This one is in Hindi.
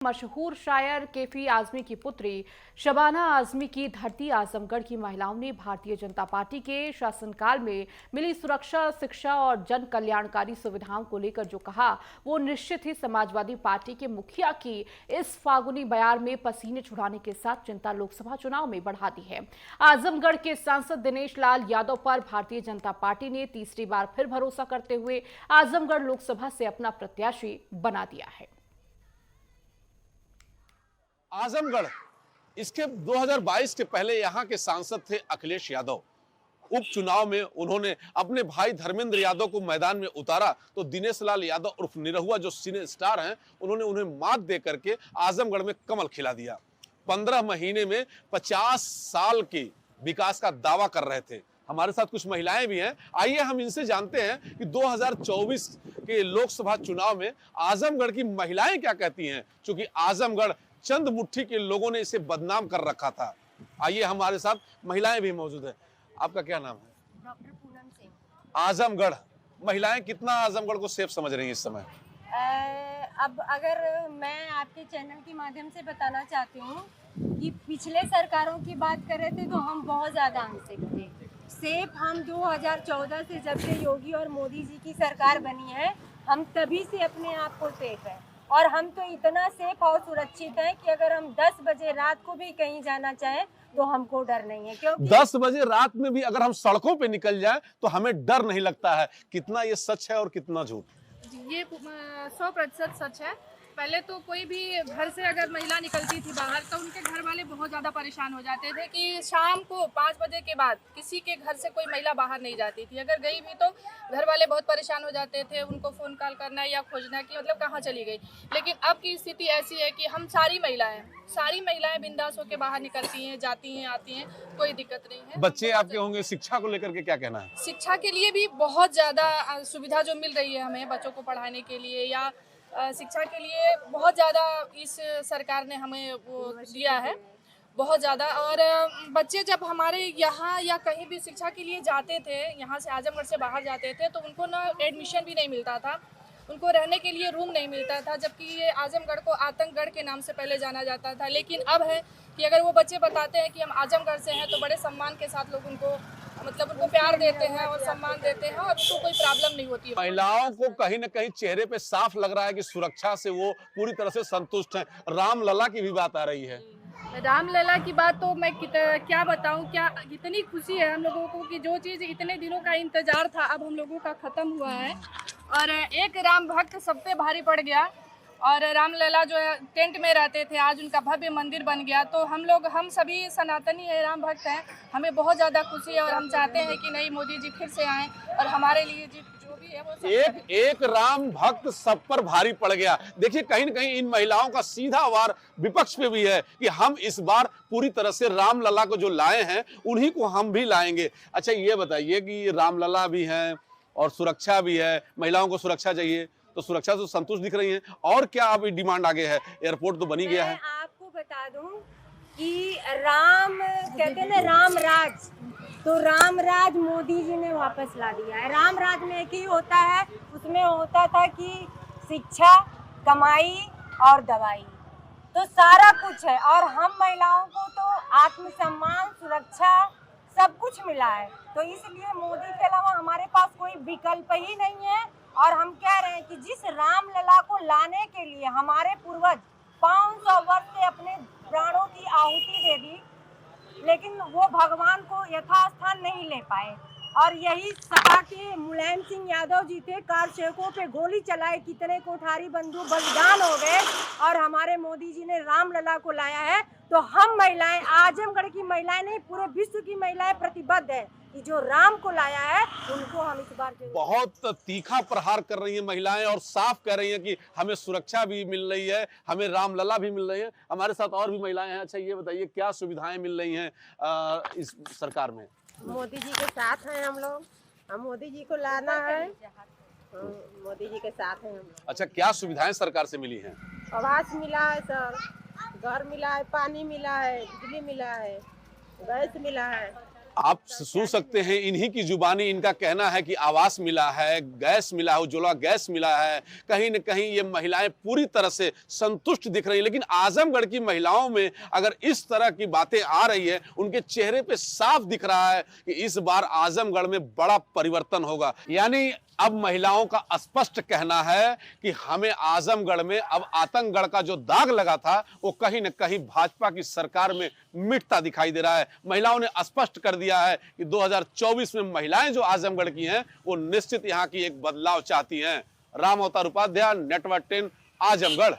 मशहूर शायर केफी आजमी की पुत्री शबाना आजमी की धरती आजमगढ़ की महिलाओं ने भारतीय जनता पार्टी के शासनकाल में मिली सुरक्षा, शिक्षा और जन कल्याणकारी सुविधाओं को लेकर जो कहा, वो निश्चित ही समाजवादी पार्टी के मुखिया की इस फागुनी बयार में पसीने छुड़ाने के साथ चिंता लोकसभा चुनाव में बढ़ा दी है। आजमगढ़ के सांसद दिनेश लाल यादव पर भारतीय जनता पार्टी ने तीसरी बार फिर भरोसा करते हुए आजमगढ़ लोकसभा से अपना प्रत्याशी बना दिया है। आजमगढ़ इसके 2022 के पहले यहाँ के सांसद थे अखिलेश यादव। उपचुनाव में उन्होंने अपने भाई धर्मेंद्र यादव को मैदान में उतारा तो दिनेश लाल यादव उर्फ निरहुआ जो सिने स्टार हैं, उन्होंने उन्हें मात दे करके आजमगढ़ में कमल खिला दिया। 15 महीने में 50 साल की विकास का दावा कर रहे थे। हमारे साथ कुछ महिलाएं भी हैं, आइए हम इनसे जानते हैं कि 2024 के लोकसभा चुनाव में आजमगढ़ की महिलाएं क्या कहती हैं, क्योंकि आजमगढ़ चंद मुट्ठी के लोगों ने इसे बदनाम कर रखा था। आइए, हमारे साथ महिलाएं भी मौजूद है। आपका क्या नाम है? डॉक्टर पूनम सिंह। आजमगढ़ महिलाएं कितना आजमगढ़ को सेफ समझ रही हैं इस समय? अब अगर मैं आपके चैनल के माध्यम से बताना चाहती हूँ कि पिछले सरकारों की बात कर रहे थे तो हम बहुत ज़्यादा अनसेफ थे। सेफ हम 2014 से जब से योगी और मोदी जी की सरकार बनी है, हम तभी से अपने आप को सेफ है। और हम तो इतना सेफ और सुरक्षित हैं कि अगर हम 10 बजे रात को भी कहीं जाना चाहें तो हमको डर नहीं है, क्योंकि 10 बजे रात में भी अगर हम सड़कों पे निकल जाएं तो हमें डर नहीं लगता है। कितना ये सच है और कितना झूठ? ये 100% सच है। पहले तो कोई भी घर से अगर महिला निकलती थी बाहर तो उनके घर वाले बहुत ज़्यादा परेशान हो जाते थे कि शाम को 5 बजे के बाद किसी के घर से कोई महिला बाहर नहीं जाती थी। अगर गई भी तो घर वाले बहुत परेशान हो जाते थे, उनको फ़ोन कॉल करना या खोजना कि मतलब कहाँ चली गई। लेकिन अब की स्थिति ऐसी है कि हम सारी महिलाएं बिंदास होकर बाहर निकलती हैं, जाती हैं, आती हैं, कोई दिक्कत नहीं है। बच्चे आपके होंगे, शिक्षा को लेकर के क्या कहना है? शिक्षा के लिए भी बहुत ज़्यादा सुविधा जो मिल रही है हमें बच्चों को पढ़ाने के लिए या शिक्षा के लिए बहुत ज़्यादा इस सरकार ने हमें वो दिया है, बहुत ज़्यादा। और बच्चे जब हमारे यहाँ या कहीं भी शिक्षा के लिए जाते थे, यहाँ से आजमगढ़ से बाहर जाते थे तो उनको ना एडमिशन भी नहीं मिलता था, उनको रहने के लिए रूम नहीं मिलता था, जबकि ये आजमगढ़ को आतंकगढ़ के नाम से पहले जाना जाता था। लेकिन अब है कि अगर वो बच्चे बताते हैं कि हम आजमगढ़ से हैं तो बड़े सम्मान के साथ लोग उनको प्यार देते हैं और सम्मान देते हैं और उनको कोई प्रॉब्लम नहीं होती है। महिलाओं को कहीं न कहीं चेहरे पे साफ लग रहा है कि सुरक्षा से वो पूरी तरह से संतुष्ट हैं। रामलला की भी बात आ रही है। रामलला की बात तो मैं क्या बताऊं, क्या इतनी खुशी है हम लोगों को कि जो चीज़ इतने दिनों का इंतजार था अब हम लोगों का ख़त्म हुआ है और एक राम भक्त सब पे भारी पड़ गया। और रामलला जो है टेंट में रहते थे, आज उनका भव्य मंदिर बन गया। तो हम सभी सनातनी है, राम भक्त हैं, हमें बहुत ज़्यादा खुशी है और हम चाहते हैं कि नहीं मोदी जी फिर से आएँ और हमारे लिए जो भी है वो एक राम भक्त सब पर भारी पड़ गया। देखिए, कहीं न कहीं इन महिलाओं का सीधा वार विपक्ष पे भी है कि हम इस बार पूरी तरह से रामलला को जो लाए हैं उन्हीं को हम भी लाएंगे। अच्छा, ये बताइए कि रामलला भी है और सुरक्षा भी है, महिलाओं को सुरक्षा चाहिए तो सुरक्षा से संतुष्ट दिख रही हैं, और क्या अब डिमांड आगे है? एयरपोर्ट तो बनी गया है। मैं आपको बता दूं कि राम कहते हैं ना राम राज, तो राम राज मोदी जी ने वापस ला दिया है। राम राज में एक ही होता है, उसमें होता था कि शिक्षा, कमाई और दवाई, तो सारा कुछ है। और हम महिलाओं को तो आत्मसम्मान, सुरक्षा सब कुछ मिला है, तो इसलिए मोदी के अलावा हमारे पास कोई विकल्प ही नहीं है। और हम कह रहे हैं कि जिस रामलला को लाने के लिए हमारे पूर्वज 500 वर्ष से अपने प्राणों की आहुति दे दी, लेकिन वो भगवान को यथास्थान नहीं ले पाए। और यही सपा के मुलायम सिंह यादव जी थे, कार सेवकों पे गोली चलाए, कितने कोठारी बंधु बलिदान हो गए और हमारे मोदी जी ने रामलला को लाया है। तो हम महिलाएं, आजमगढ़ की महिलाएं नहीं, पूरे विश्व की महिलाएं प्रतिबद्ध है कि जो राम को लाया है उनको हम इस बार बहुत तीखा प्रहार कर रही हैं महिलाएं और साफ कह रही हैं कि हमें सुरक्षा भी मिल रही है, हमें रामलला भी मिल रही है। हमारे साथ और भी महिलाएं हैं। अच्छा, ये बताइए क्या सुविधाएं मिल रही हैं इस सरकार में? मोदी जी के साथ हैं हम लोग, हम मोदी जी को लाना है, मोदी जी के साथ हैं हम लोग। अच्छा, क्या सुविधाएं सरकार से मिली हैं? आवास मिला है सर, घर मिला है, पानी मिला है, बिजली मिला है, गैस मिला है। आप सुन सकते हैं, इन्हीं की जुबानी इनका कहना है कि आवास मिला है, गैस मिला है, उज्ज्वला गैस मिला है। कहीं न कहीं ये महिलाएं पूरी तरह से संतुष्ट दिख रही हैं। लेकिन आजमगढ़ की महिलाओं में अगर इस तरह की बातें आ रही है, उनके चेहरे पे साफ दिख रहा है कि इस बार आजमगढ़ में बड़ा परिवर्तन होगा। यानी अब महिलाओं का स्पष्ट कहना है कि हमें आजमगढ़ में अब आतंकगढ़ का जो दाग लगा था वो कहीं न कहीं भाजपा की सरकार में मिटता दिखाई दे रहा है। महिलाओं ने स्पष्ट कर दिया है कि 2024 में महिलाएं जो आजमगढ़ की हैं वो निश्चित यहां की एक बदलाव चाहती हैं। राम अवतार उपाध्याय, नेटवर्क 10, आजमगढ़।